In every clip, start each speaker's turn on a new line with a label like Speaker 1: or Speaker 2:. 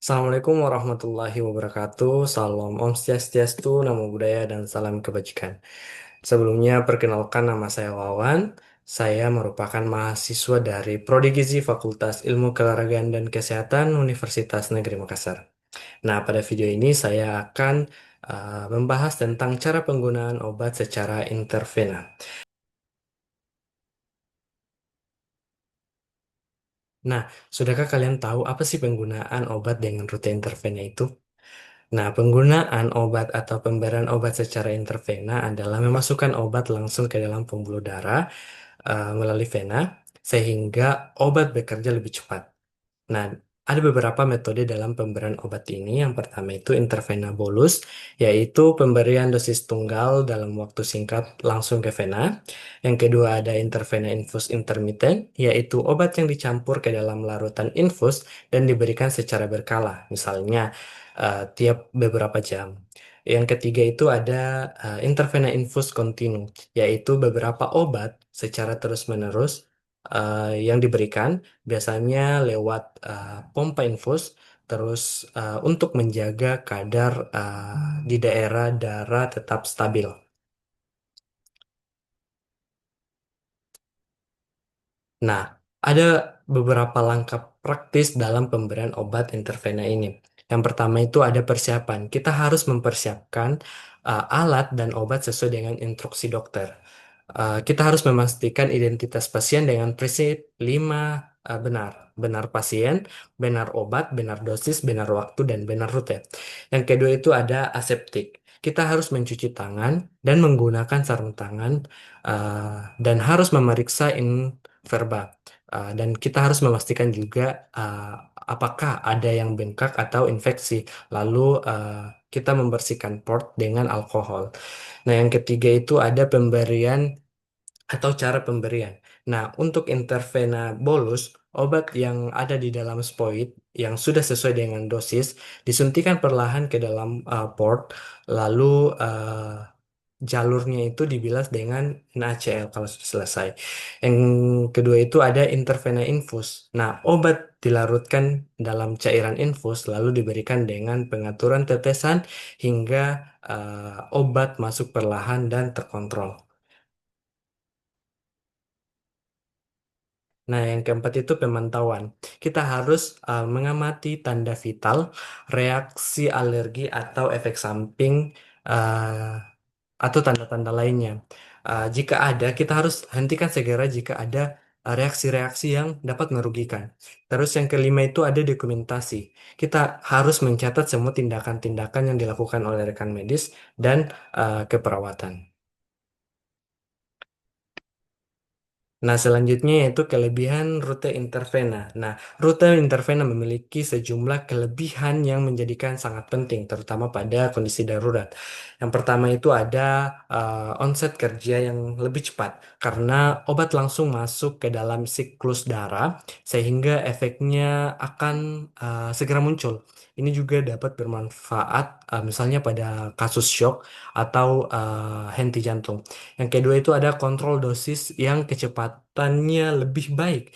Speaker 1: Assalamualaikum warahmatullahi wabarakatuh. Salam Om Swastiastu, Namo Buddhaya, dan salam kebajikan. Sebelumnya, perkenalkan nama saya Wawan. Saya merupakan mahasiswa dari Prodi Gizi Fakultas Ilmu Keolahragaan dan Kesehatan Universitas Negeri Makassar. Nah, pada video ini saya akan membahas tentang cara penggunaan obat secara intervena. Nah, sudahkah kalian tahu apa sih penggunaan obat dengan rute intervena itu? Nah, penggunaan obat atau pemberian obat secara intravena adalah memasukkan obat langsung ke dalam pembuluh darah melalui vena sehingga obat bekerja lebih cepat. Nah, ada beberapa metode dalam pemberian obat ini. Yang pertama itu intravena bolus, yaitu pemberian dosis tunggal dalam waktu singkat langsung ke vena. Yang kedua ada intravena infus intermittent, yaitu obat yang dicampur ke dalam larutan infus dan diberikan secara berkala, misalnya tiap beberapa jam. Yang ketiga itu ada intravena infus kontinu, yaitu beberapa obat secara terus-menerus yang diberikan biasanya lewat pompa infus, terus untuk menjaga kadar di daerah darah tetap stabil. Nah, ada beberapa langkah praktis dalam pemberian obat intervena ini. Yang pertama itu ada persiapan. Kita harus mempersiapkan alat dan obat sesuai dengan instruksi dokter. Kita harus memastikan identitas pasien dengan prinsip 5 benar. Benar pasien, benar obat, benar dosis, benar waktu, dan benar rute. Yang kedua itu ada aseptik. Kita harus mencuci tangan dan menggunakan sarung tangan dan harus memeriksa verba. Dan kita harus memastikan juga apakah ada yang bengkak atau infeksi. Lalu kita membersihkan port dengan alkohol. Nah, yang ketiga itu ada pemberian atau cara pemberian. Nah, untuk intervena bolus, obat yang ada di dalam spoid yang sudah sesuai dengan dosis disuntikan perlahan ke dalam port, lalu jalurnya itu dibilas dengan NaCl kalau sudah selesai. Yang kedua itu ada intervena infus. Nah, obat dilarutkan dalam cairan infus lalu diberikan dengan pengaturan tetesan hingga obat masuk perlahan dan terkontrol. Nah, yang keempat itu pemantauan. Kita harus mengamati tanda vital, reaksi alergi atau efek samping atau tanda-tanda lainnya. Jika ada, kita harus hentikan segera jika ada reaksi-reaksi yang dapat merugikan. Terus yang kelima itu ada dokumentasi. Kita harus mencatat semua tindakan-tindakan yang dilakukan oleh rekan medis dan keperawatan. Nah, selanjutnya yaitu kelebihan rute intervena. Nah, rute intervena memiliki sejumlah kelebihan yang menjadikan sangat penting, terutama pada kondisi darurat. Yang pertama itu ada onset kerja yang lebih cepat, karena obat langsung masuk ke dalam siklus darah, sehingga efeknya akan segera muncul. Ini juga dapat bermanfaat, misalnya pada kasus shock atau henti jantung. Yang kedua itu ada kontrol dosis yang kecepatannya lebih baik.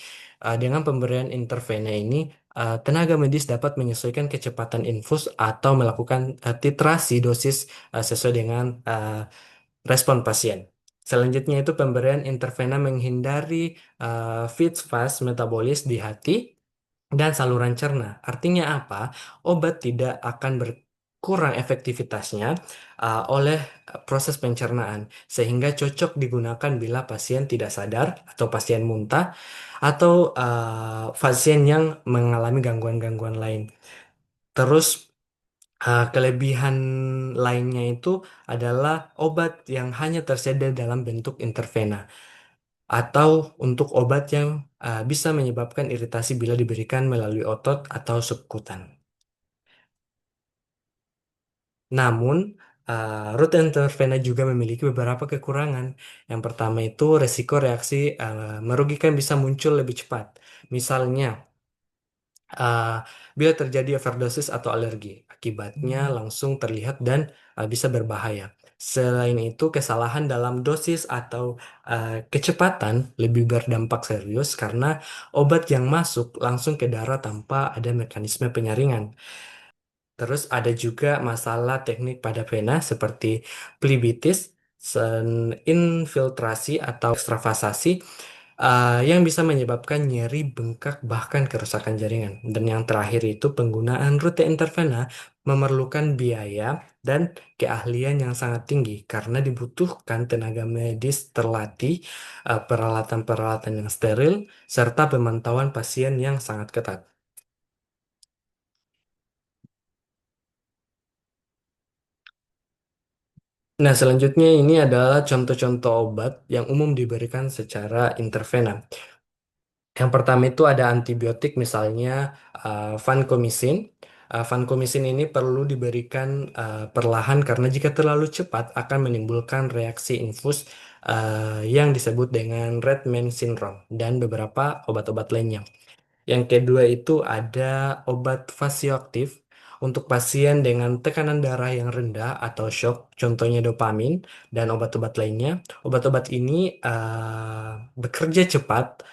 Speaker 1: Dengan pemberian intervena ini, tenaga medis dapat menyesuaikan kecepatan infus atau melakukan titrasi dosis sesuai dengan respon pasien. Selanjutnya itu pemberian intervena menghindari fits fast metabolis di hati dan saluran cerna. Artinya apa? Obat tidak akan berkurang efektivitasnya oleh proses pencernaan, sehingga cocok digunakan bila pasien tidak sadar atau pasien muntah atau pasien yang mengalami gangguan-gangguan lain. Terus kelebihan lainnya itu adalah obat yang hanya tersedia dalam bentuk intervena atau untuk obat yang bisa menyebabkan iritasi bila diberikan melalui otot atau subkutan. Namun, rute intervena juga memiliki beberapa kekurangan. Yang pertama itu resiko reaksi merugikan bisa muncul lebih cepat. Misalnya, uh, bila terjadi overdosis atau alergi, akibatnya langsung terlihat dan bisa berbahaya. Selain itu, kesalahan dalam dosis atau kecepatan lebih berdampak serius karena obat yang masuk langsung ke darah tanpa ada mekanisme penyaringan. Terus ada juga masalah teknik pada vena seperti plebitis, infiltrasi atau ekstravasasi yang bisa menyebabkan nyeri, bengkak, bahkan kerusakan jaringan. Dan yang terakhir itu penggunaan rute intervena memerlukan biaya dan keahlian yang sangat tinggi karena dibutuhkan tenaga medis terlatih, peralatan-peralatan yang steril, serta pemantauan pasien yang sangat ketat. Nah, selanjutnya ini adalah contoh-contoh obat yang umum diberikan secara intervena. Yang pertama itu ada antibiotik, misalnya vancomycin. Vancomycin ini perlu diberikan perlahan karena jika terlalu cepat akan menimbulkan reaksi infus yang disebut dengan Redman syndrome dan beberapa obat-obat lainnya. Yang kedua itu ada obat vasoaktif untuk pasien dengan tekanan darah yang rendah atau shock, contohnya dopamin dan obat-obat lainnya. Obat-obat ini bekerja cepat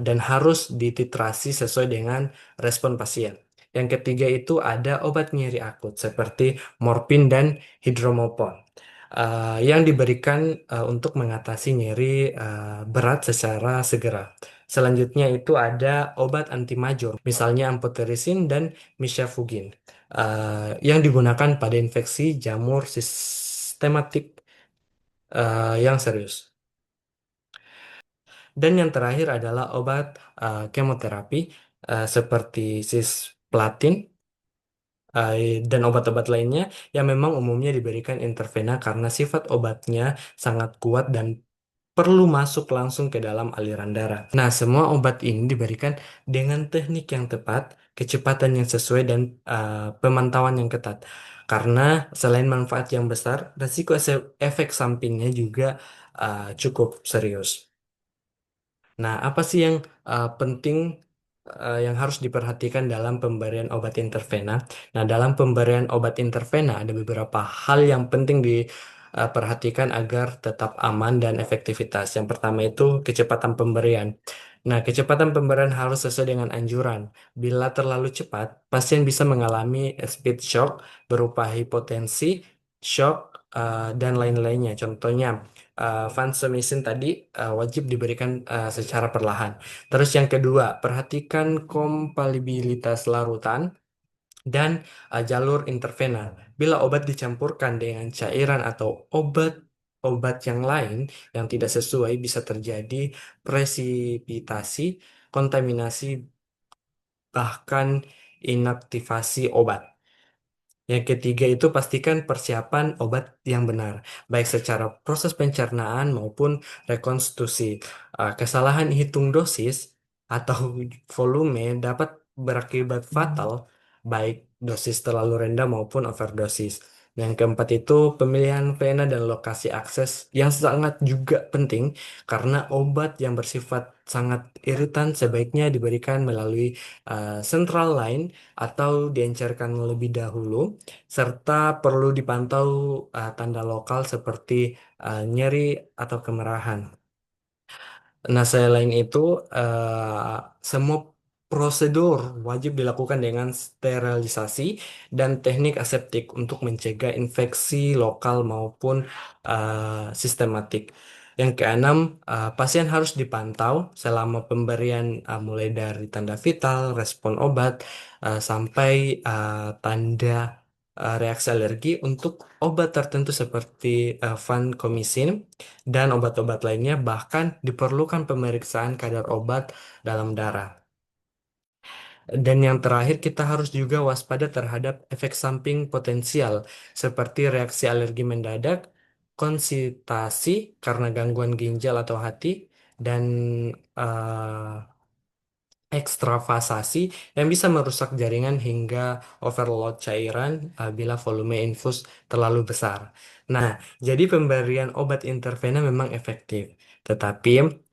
Speaker 1: dan harus dititrasi sesuai dengan respon pasien. Yang ketiga itu ada obat nyeri akut seperti morfin dan hidromorphone yang diberikan untuk mengatasi nyeri berat secara segera. Selanjutnya itu ada obat anti major, misalnya amphotericin dan mifepristone, yang digunakan pada infeksi jamur sistematik yang serius. Dan yang terakhir adalah obat kemoterapi seperti cisplatin dan obat-obat lainnya yang memang umumnya diberikan intravena karena sifat obatnya sangat kuat dan perlu masuk langsung ke dalam aliran darah. Nah, semua obat ini diberikan dengan teknik yang tepat, kecepatan yang sesuai, dan pemantauan yang ketat. Karena selain manfaat yang besar, resiko efek sampingnya juga cukup serius. Nah, apa sih yang penting yang harus diperhatikan dalam pemberian obat intervena? Nah, dalam pemberian obat intervena ada beberapa hal yang penting diperhatikan agar tetap aman dan efektivitas. Yang pertama itu kecepatan pemberian. Nah, kecepatan pemberian harus sesuai dengan anjuran. Bila terlalu cepat, pasien bisa mengalami speed shock berupa hipotensi, shock, dan lain-lainnya. Contohnya, vancomycin tadi wajib diberikan secara perlahan. Terus yang kedua, perhatikan kompatibilitas larutan dan jalur intervena. Bila obat dicampurkan dengan cairan atau obat yang lain yang tidak sesuai, bisa terjadi presipitasi, kontaminasi, bahkan inaktivasi obat. Yang ketiga itu pastikan persiapan obat yang benar, baik secara proses pencernaan maupun rekonstruksi. Kesalahan hitung dosis atau volume dapat berakibat fatal, baik dosis terlalu rendah maupun overdosis. Yang keempat itu pemilihan vena dan lokasi akses yang sangat juga penting karena obat yang bersifat sangat iritan sebaiknya diberikan melalui central line atau diencerkan lebih dahulu serta perlu dipantau tanda lokal seperti nyeri atau kemerahan. Nah, selain itu, semua prosedur wajib dilakukan dengan sterilisasi dan teknik aseptik untuk mencegah infeksi lokal maupun sistematik. Yang keenam, pasien harus dipantau selama pemberian mulai dari tanda vital, respon obat, sampai tanda reaksi alergi untuk obat tertentu seperti vancomycin dan obat-obat lainnya, bahkan diperlukan pemeriksaan kadar obat dalam darah. Dan yang terakhir, kita harus juga waspada terhadap efek samping potensial seperti reaksi alergi mendadak, konsitasi karena gangguan ginjal atau hati, dan eh, ekstravasasi yang bisa merusak jaringan hingga overload cairan bila volume infus terlalu besar. Nah, jadi pemberian obat intervena memang efektif, tetapi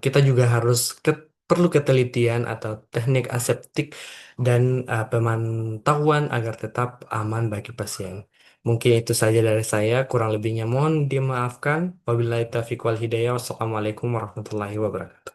Speaker 1: kita juga harus perlu ketelitian atau teknik aseptik dan pemantauan agar tetap aman bagi pasien. Mungkin itu saja dari saya, kurang lebihnya mohon dimaafkan. Wabillahi taufiq wal hidayah. Wassalamualaikum warahmatullahi wabarakatuh.